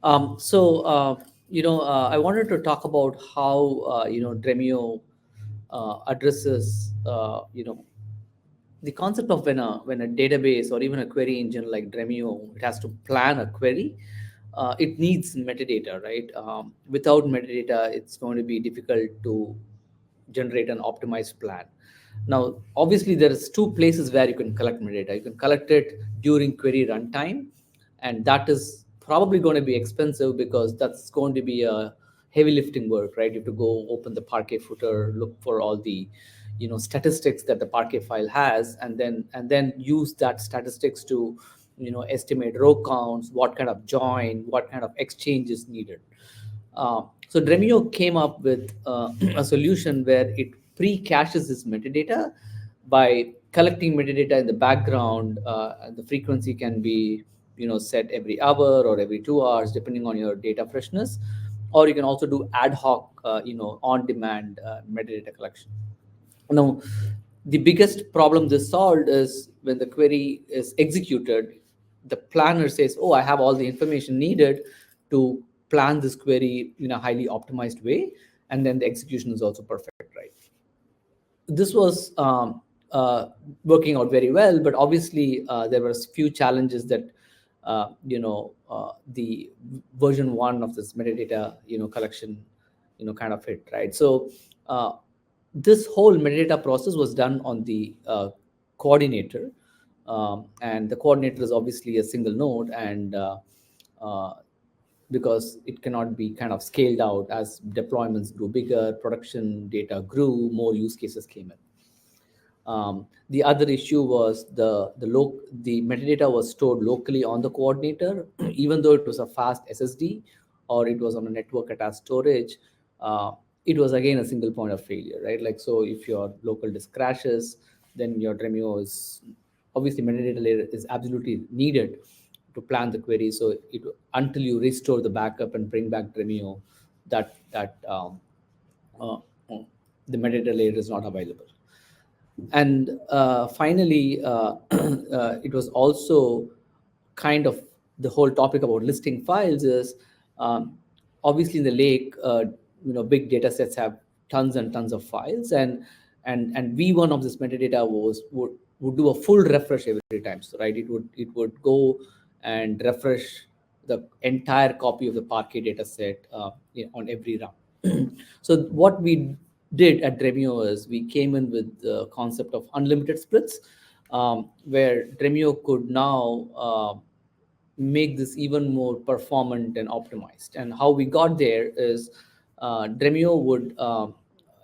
I wanted to talk about how Dremio addresses the concept of when a database or even a query engine like Dremio, it has to plan a query. It needs metadata, right? Without metadata, it's going to be difficult to generate an optimized plan. Now, obviously, there is two places where you can collect metadata. You can collect it during query runtime, and that is probably going to be expensive because that's going to be a heavy lifting work, right? You have to go open the Parquet footer, look for all the statistics that the Parquet file has, and then use that statistics to estimate row counts, what kind of join, what kind of exchange is needed. So Dremio came up with a solution where it pre-caches this metadata by collecting metadata in the background. And the frequency can be set every hour or every 2 hours, depending on your data freshness. Or you can also do ad hoc, on-demand metadata collection. Now, the biggest problem this solved is when the query is executed, the planner says, "Oh, I have all the information needed to plan this query in a highly optimized way," and then the execution is also perfect, right? This was working out very well, but obviously there were a few challenges that the version one of this metadata collection kind of hit, right? So this whole metadata process was done on the coordinator, and the coordinator is obviously a single node, and uh, because it cannot be kind of scaled out as deployments grew bigger, production data grew, more use cases came in. The other issue was the metadata was stored locally on the coordinator, even though it was a fast SSD or it was on a network attached storage. It was again a single point of failure, right? Like, so if your local disk crashes, then your Dremio is obviously metadata layer is absolutely needed to plan the query. So until you restore the backup and bring back Dremio, that uh, the metadata layer is not available. And finally, it was also kind of the whole topic about listing files is um, obviously in the lake, big data sets have tons and tons of files, and v1 of this metadata would do a full refresh every time. So right, it would go and refresh the entire copy of the Parquet data set on every run. So what we did at Dremio is we came in with the concept of unlimited splits, where Dremio could now make this even more performant and optimized. And how we got there is Dremio would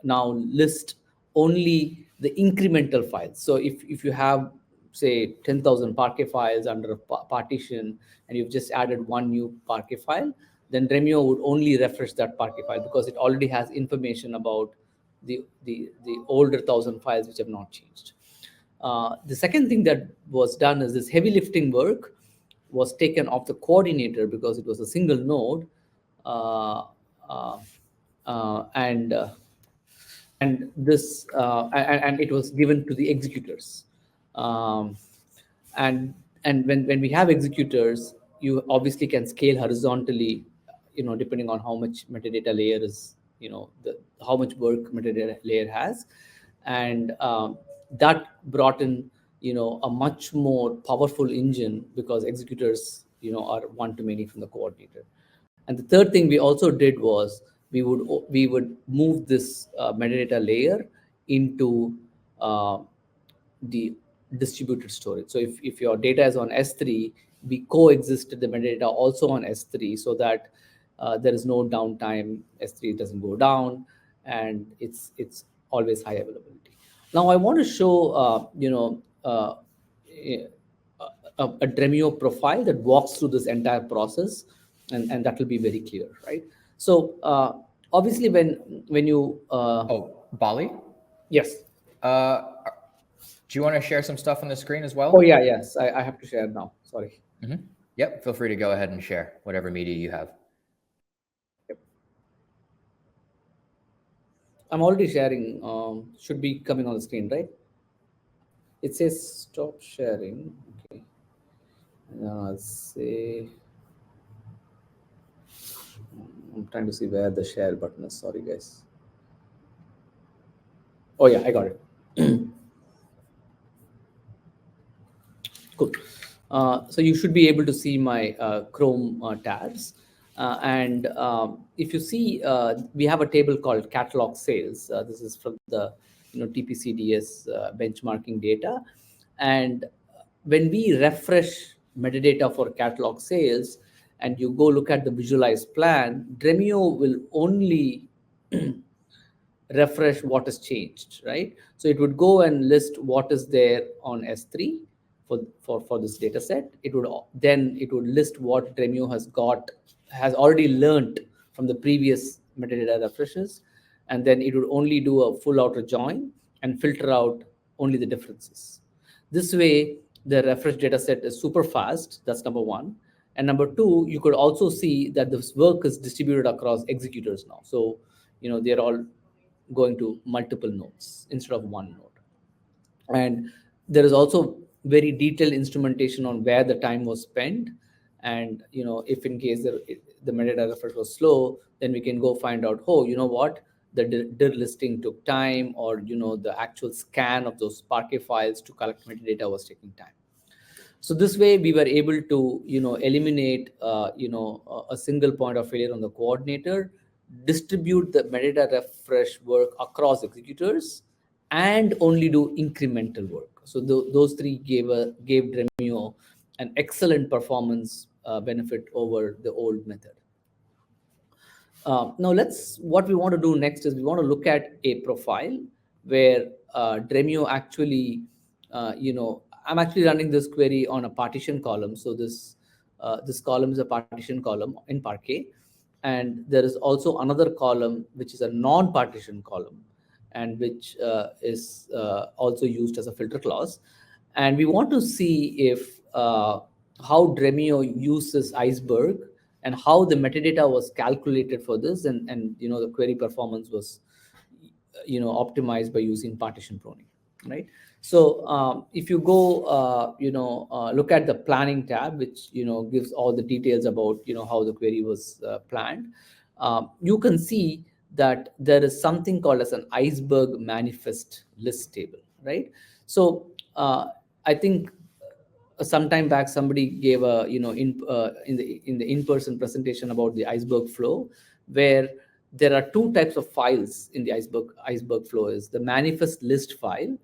now list only the incremental files. So if you have, say, 10,000 Parquet files under a partition, and you've just added one new Parquet file, then Dremio would only refresh that Parquet file because it already has information about the older 1,000 files which have not changed. The second thing that was done is this heavy lifting work was taken off the coordinator because it was a single node, uh, uh, uh, and uh, and it was given to the executors. Um, and when we have executors, you obviously can scale horizontally, depending on how much metadata layer is, how much work metadata layer has, and that brought in a much more powerful engine because executors are one to many from the coordinator. And the third thing we also did was we would move this metadata layer into uh, the distributed storage. So if your data is on S3, we coexisted the metadata also on S3 so that there is no downtime. S3 doesn't go down, and it's always high availability. Now I want to show a Dremio profile that walks through this entire process, and that will be very clear, right? So obviously when you Oh, Bali, yes. uh, do you want to share some stuff on the screen as well? Oh yeah, yes, I have to share now. Sorry. Yep, feel free to go ahead and share whatever media you have. Yep. I'm already sharing. Should be coming on the screen, right? It says stop sharing. Okay. And then I'll say trying to see where the share button is. Sorry, guys. Oh yeah, I got it. Cool. So you should be able to see my Chrome tabs. And if you see, we have a table called catalog sales. This is from the TPCDS benchmarking data. And when we refresh metadata for catalog sales, and you go look at the visualized plan, Dremio will only refresh what has changed, right? So it would go and list what is there on S3 for this data set. It would list what Dremio has already learned from the previous metadata refreshes, and then it would only do a full outer join and filter out only the differences. This way, the refresh data set is super fast. That's number one. And number two, you could also see that this work is distributed across executors now. So, they're all going to multiple nodes instead of one node. And there is also very detailed instrumentation on where the time was spent. And if in case the metadata refresh was slow, then we can go find out, oh, you know what, the dir listing took time, or the actual scan of those Parquet files to collect metadata was taking time. So this way we were able to eliminate a single point of failure on the coordinator, distribute the metadata refresh work across executors, and only do incremental work. So those three gave Dremio an excellent performance benefit over the old method. Now what we want to do next is we want to look at a profile where Dremio actually, I'm actually running this query on a partition column. So this column is a partition column in Parquet, and there is also another column which is a non-partition column, and which is also used as a filter clause. And we want to see if how Dremio uses Iceberg and how the metadata was calculated for this, and the query performance was optimized by using partition pruning, right? So if you go look at the planning tab, which gives all the details about how the query was planned, you can see that there is something called as an Iceberg manifest list table, right? So I think some time back somebody gave a in the in-person presentation about the Iceberg flow, where there are two types of files in the Iceberg flow. Is the manifest list file,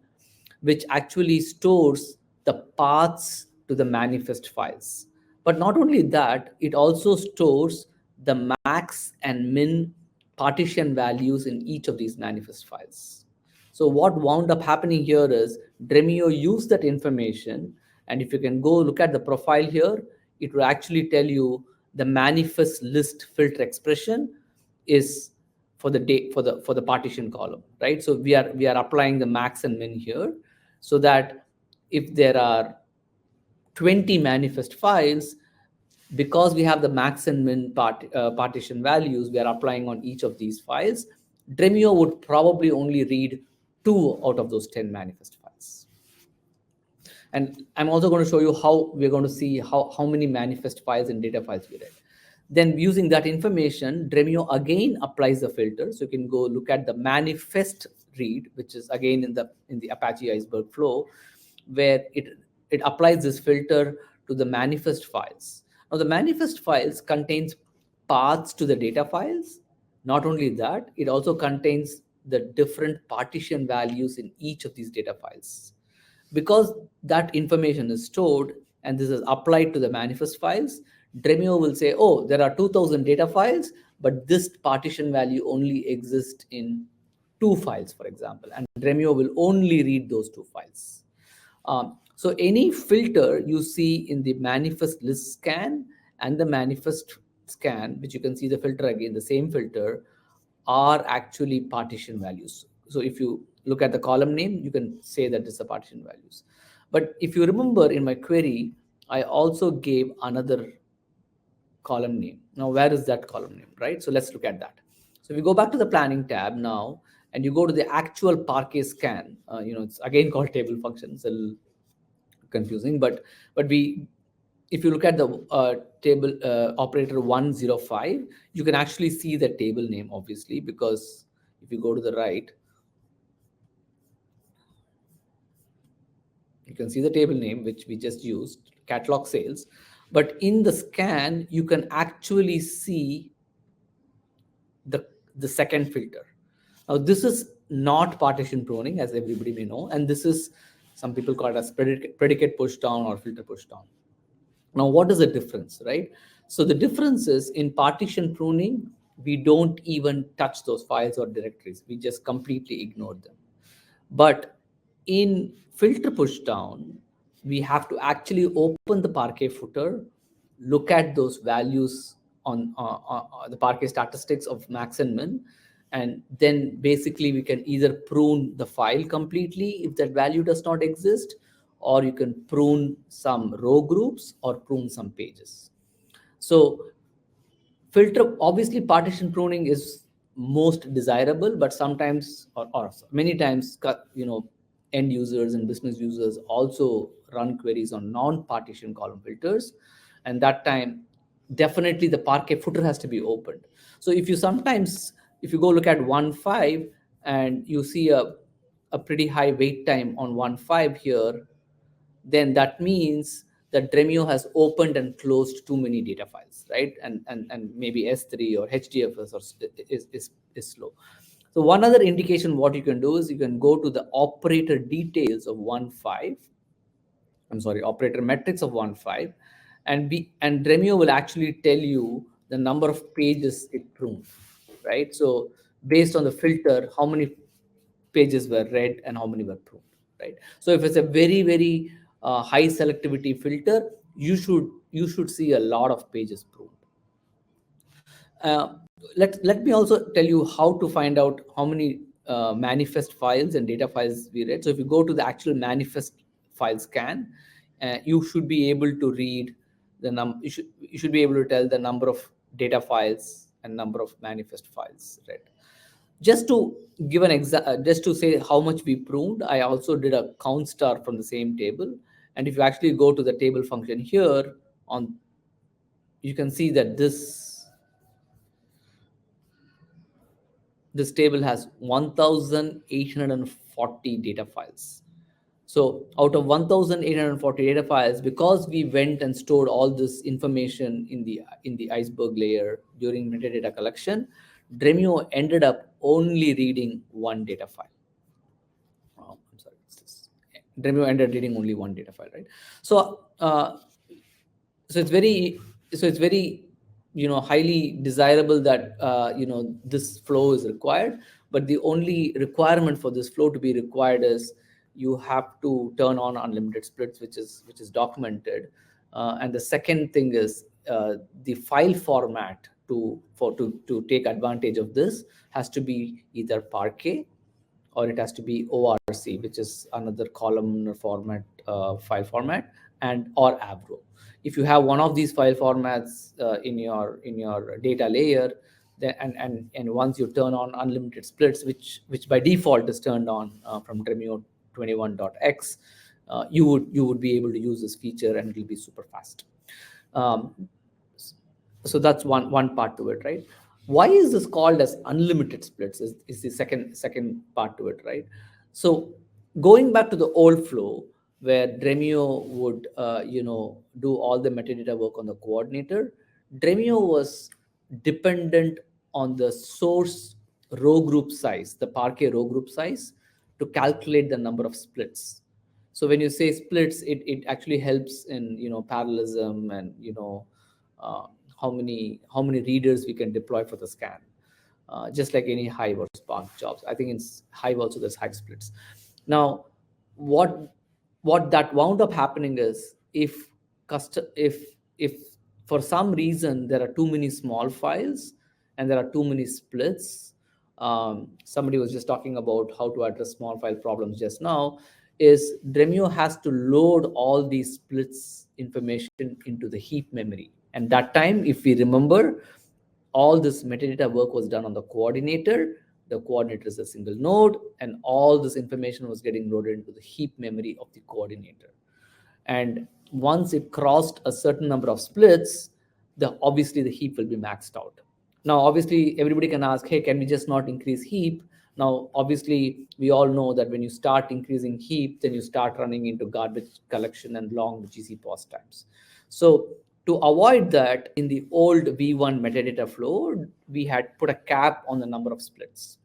which actually stores the paths to the manifest files. But not only that, it also stores the max and min partition values in each of these manifest files. So what wound up happening here is Dremio used that information, and if you can go look at the profile here, it will actually tell you the manifest list filter expression is for the partition column, right? So we are applying the max and min here, so that if there are 20 manifest files, because we have the max and min partition values we are applying on each of these files, Dremio would probably only read 2 out of those 10 manifest files. And I'm also going to show you how we're going to see how many manifest files and data files we read. Then using that information, Dremio again applies the filter. So you can go look at the manifest read, which is again in the Apache Iceberg flow, where it applies this filter to the manifest files. Now the manifest files contains paths to the data files. Not only that, it also contains the different partition values in each of these data files. Because that information is stored and this is applied to the manifest files, Dremio will say, oh, there are 2000 data files, but this partition value only exists in 2 files, for example, and Dremio will only read those 2 files. So any filter you see in the manifest list scan and the manifest scan, which you can see the filter again, the same filter, are actually partition values. So if you look at the column name, you can say that it's the partition values. But if you remember in my query, I also gave another column name. Now, where is that column name, right? So let's look at that. So if we go back to the planning tab now, and you go to the actual Parquet scan, it's again called table functions, a little confusing, but we if you look at the table operator 105, you can actually see the table name, obviously, because if you go to the right, you can see the table name which we just used, catalog sales. But in the scan, you can actually see the second filter. Now, this is not partition pruning, as everybody may know, and this is, some people call it as predicate push down or filter push down. Now, what is the difference, right? So the difference is, in partition pruning, we don't even touch those files or directories. We just completely ignore them. But in filter push down, we have to actually open the Parquet footer, look at those values on the Parquet statistics of max and min, and then basically we can either prune the file completely if that value does not exist, or you can prune some row groups or prune some pages. So filter, obviously partition pruning is most desirable, but sometimes, or many times, end users and business users also run queries on non-partition column filters, and that time definitely the Parquet footer has to be opened. So if you go look at 1.5 and you see a pretty high wait time on 1.5 here, then that means that Dremio has opened and closed too many data files, right? And maybe S3 or HDFS is slow. So one other indication what you can do is you can go to the operator details of 1.5. I'm sorry, operator metrics of 1.5, and Dremio will actually tell you the number of pages it pruned, right? So based on the filter, how many pages were read and how many were pruned, right? So if it's a very high selectivity filter, you should see a lot of pages pruned. Let me also tell you how to find out how many manifest files and data files we read. So if you go to the actual manifest file scan, you should be able to read the you should be able to tell the number of data files and number of manifest files read. Just to give an just to say how much we pruned, I also did a count star from the same table. And if you actually go to the table function here, on you can see that this table has 1,840 data files. So out of 1,840 data files, because we went and stored all this information in the Iceberg layer during metadata collection, Dremio ended up only reading one data file. I'm sorry, Dremio ended reading only one data file, right? So so it's very highly desirable that this flow is required, but the only requirement for this flow to be required is you have to turn on unlimited splits, which is documented. And the second thing is the file format to take advantage of this has to be either Parquet, or it has to be ORC, which is another columnar format, file format, and or Avro. If you have one of these file formats in your data layer, then and once you turn on unlimited splits, which by default is turned on from Dremio 21.x, you would be able to use this feature and it will be super fast. So that's one part to it, right? Why is this called as unlimited splits is the second part to it, right? So going back to the old flow where Dremio would do all the metadata work on the coordinator, Dremio was dependent on the source row group size, the Parquet row group size, to calculate the number of splits. So when you say splits, it actually helps in parallelism and uh, how many readers we can deploy for the scan, just like any Hive or Spark jobs. I think in Hive also there's Hive splits. Now, what that wound up happening is if for some reason there are too many small files and there are too many splits. Somebody was just talking about how to address small file problems just now. Is Dremio has to load all these splits information into the heap memory, and that time, if we remember, all this metadata work was done on the coordinator. The coordinator is a single node, and all this information was getting loaded into the heap memory of the coordinator. And once it crossed a certain number of splits, obviously the heap will be maxed out. Now, obviously, everybody can ask, hey, can we just not increase heap? Now, obviously, we all know that when you start increasing heap, then you start running into garbage collection and long GC pause times. So to avoid that, in the old V1 metadata flow, we had put a cap on the number of splits.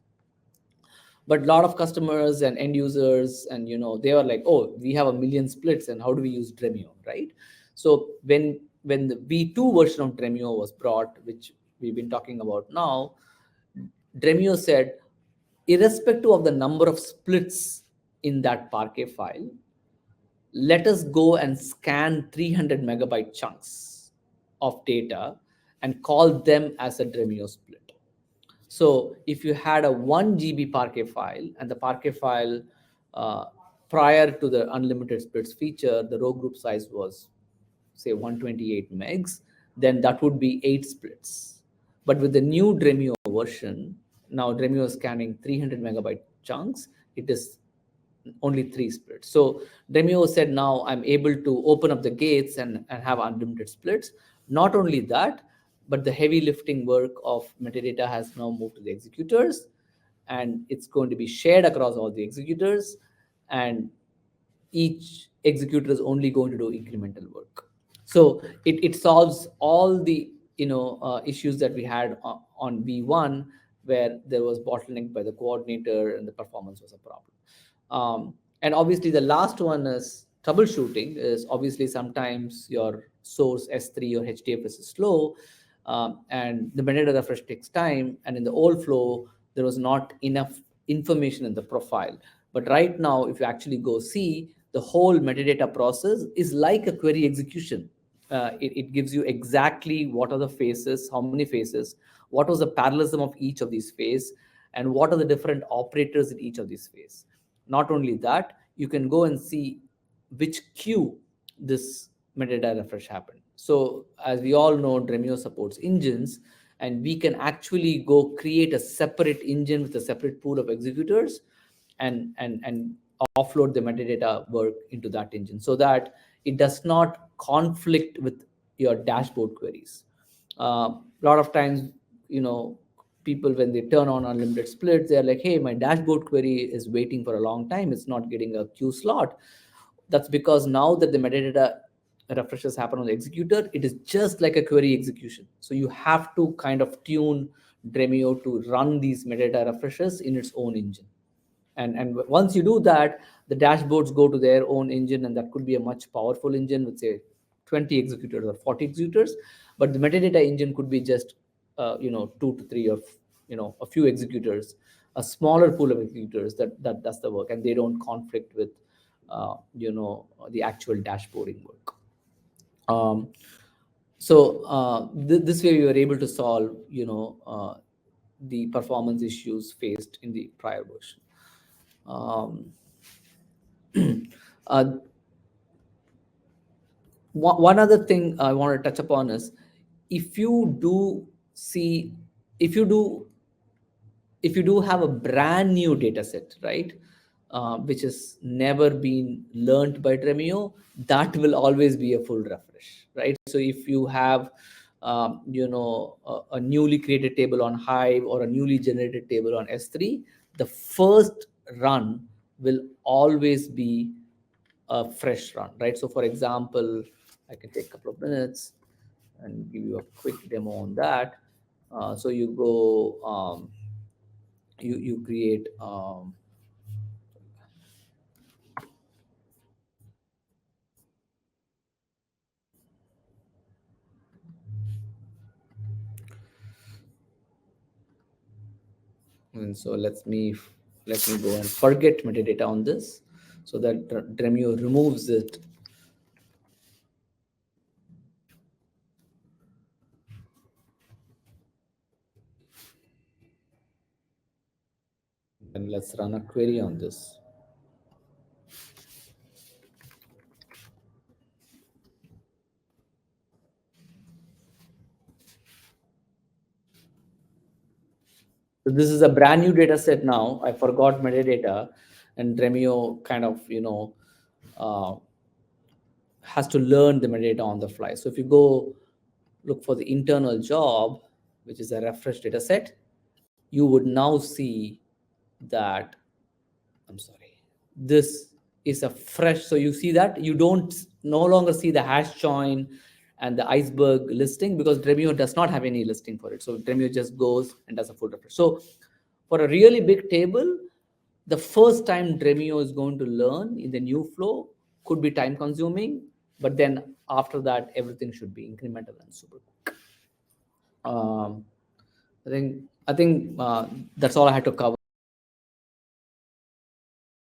But a lot of customers and end users, and they were like, oh, we have 1 million splits, and how do we use Dremio, right? So when the V2 version of Dremio was brought, which we've been talking about now, Dremio said, irrespective of the number of splits in that Parquet file, let us go and scan 300 megabyte chunks of data and call them as a Dremio split. So if you had a 1 GB Parquet file, and the Parquet file uh, prior to the unlimited splits feature, the row group size was, say, 128 megs, then that would be 8 splits. But with the new Dremio version, now Dremio is scanning 300 megabyte chunks, it is only 3 splits. So Dremio said, now I'm able to open up the gates and have unlimited splits. Not only that, but the heavy lifting work of metadata has now moved to the executors, and it's going to be shared across all the executors, and each executor is only going to do incremental work. So it solves all the issues that we had on V1, where there was bottleneck by the coordinator and the performance was a problem. And obviously the last one is troubleshooting. Is obviously sometimes your source S3 or HDFS is slow, and the metadata refresh takes time, and in the old flow there was not enough information in the profile. But right now, if you actually go see, the whole metadata process is like a query execution. It gives you exactly what are the phases, how many phases, what was the parallelism of each of these phases, and what are the different operators in each of these phases. Not only that, you can go and see which queue this metadata refresh happened. So as we all know, Dremio supports engines, and we can actually go create a separate engine with a separate pool of executors and offload the metadata work into that engine, so that it does not conflict with your dashboard queries. A lot of times, people, when they turn on unlimited splits, they're like, hey, my dashboard query is waiting for a long time, it's not getting a queue slot. That's because now that the metadata refreshes happen on the executor, it is just like a query execution. So you have to kind of tune Dremio to run these metadata refreshes in its own engine. And once you do that, the dashboards go to their own engine, and that could be a much powerful engine with, say, 20 executors or 40 executors. But the metadata engine could be just 2 to 3 of a few executors, a smaller pool of executors that does the work, and they don't conflict with the actual dashboarding work. This way we were able to solve the performance issues faced in the prior version. uh, one other thing I want to touch upon is, if you do see, if you do have a brand new data set, right, which has never been learned by Dremio, that will always be a full refresh, right? So if you have a newly created table on Hive or a newly generated table on S3, the first run will always be a fresh run, right? So for example, I can take a couple of minutes and give you a quick demo on that. So you go, you create, and so let me go and forget metadata on this, so that Dremio removes it. And let's run a query on this. So this is a brand new data set now. I forgot metadata, and Dremio kind of, has to learn the metadata on the fly. So if you go look for the internal job, which is a refresh data set, you would now see that, I'm sorry, this is a fresh. So you see that you don't no longer see the hash join and the iceberg listing, because Dremio does not have any listing for it. So Dremio just goes and does a full refresh. So for a really big table, the first time Dremio is going to learn in the new flow could be time consuming, but then after that, everything should be incremental and super quick. I think that's all I had to cover